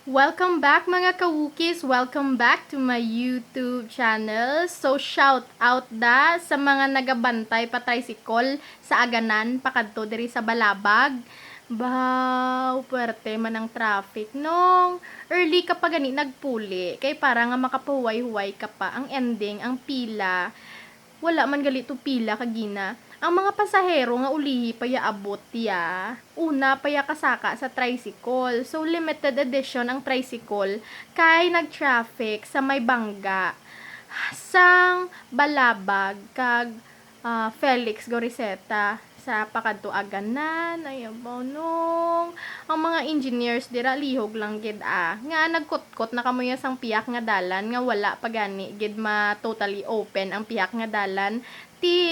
Welcome back mga kawukis! Welcome back to my YouTube channel. So shout out da sa mga nagabantay pa tricycle sa Aganan pakadto diri sa Balabag. Baw, puwerte man ang traffic nung early ka pa gani nagpuli kay para nga makapahuway-huway ka pa. Ang ending, ang pila wala man galito pila kagina. Ang mga pasahero nga ulihi pa ya abot ya. Una pa ya kasaka sa tricycle. So limited edition ang tricycle kay nag-traffic sa may bangga sang Balabag kag Felix Goriseta sa pakadto Aganan. Ayaw nung ang mga engineers dira lihog lang gid nga nagkutkot na kamoy sang piyak nga dalan nga wala pa gani gid ma totally open ang piyak nga dalan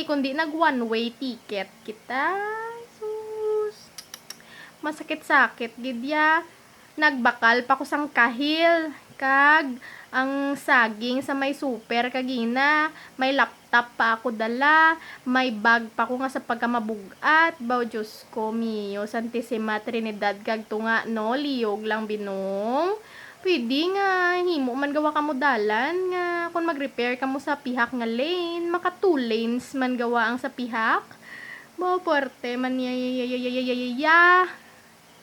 kundi nag one way ticket kita. Sus, masakit-sakit gid ya. Nagbakal pa ko sang kahil kag ang saging sa may super kagina, may laptop pa ako dala, may bag pa ko nga sa pagkamabugat. Baw Diyos ko mio, Santissima Trinidad kag tunga no, liyog lang binong. Pwede nga himo man gawa kamo dalan nga kung mag-repair kamo sa pihak nga lane, maka 2 lanes man gawa ang sa pihak. Baw porte man ya.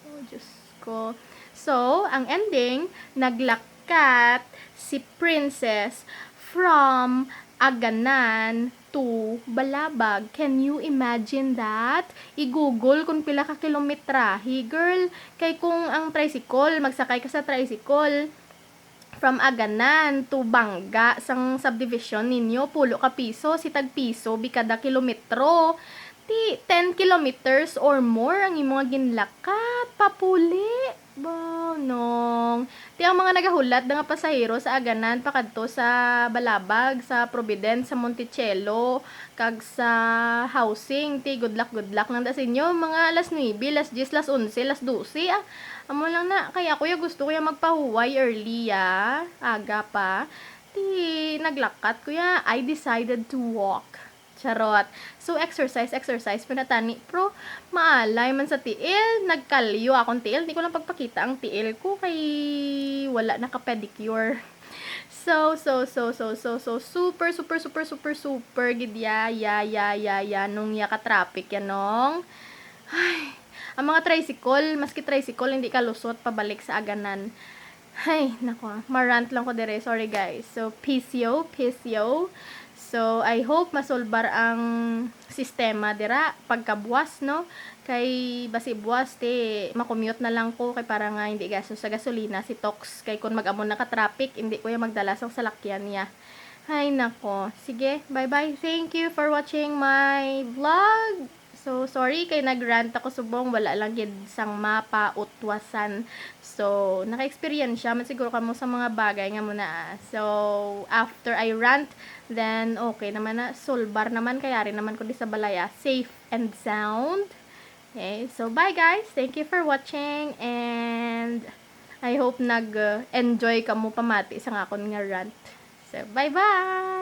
Oh Diyos ko. So, ang ending, naglakat si Princess from Aganan to Balabag. Can you imagine that? I-google kung pila ka kilometrahe, girl. Kay kung ang tricycle, magsakay ka sa tricycle from Aganan to Bangga sang subdivision ninyo, pulo ka piso, sitag piso, bikada kilometro. 10 kilometers or more ang imong ginlakat papuli. Ba, nong. Ang mga nagahulat nga pasahero sa Aganan pakadto sa Balabag, sa Providence, sa Monticello, kag sa housing. Good luck lang da sa inyo. Mga alas 9, alas 10, alas 11, alas 12. Amo lang na. Kaya kuya gusto ko magpahuway early aga pa. Naglakat kuya. I decided to walk. Charot. So, exercise pinatani. Pro, maalay man sa tiil. Nagkalyo akong tiil. Hindi ko lang pagpakita ang tiil ko kay wala naka-pedicure. So, super gidya. Nung ka-traffic yan, nung. Ay, ang mga tricycle, maski tricycle, hindi ka lusot pabalik sa Aganan. Ay, nako. Marant lang ko dire. Sorry, guys. So, peace yo. So, I hope masolbar ang sistema dira pagkabuwas, no? Kay basi buwas makommute na lang ko kay para nga hindi gastos sa gasolina si Tox kay kun mag-amon naka-traffic hindi ko yung magdala sa salakyan niya. Hay nako. Sige, bye-bye. Thank you for watching my vlog. So, sorry kay nagrant ako subong wala lang gid sang mapa utwasan. So, naka-experience man siguro kamo sa mga bagay nga muna. So, after I rant, then okay naman na solbar naman kaya rin naman ko di sa balaya safe and sound. Okay, so bye guys. Thank you for watching and I hope nag-enjoy kamo pamati sa akon nga rant. So, bye-bye.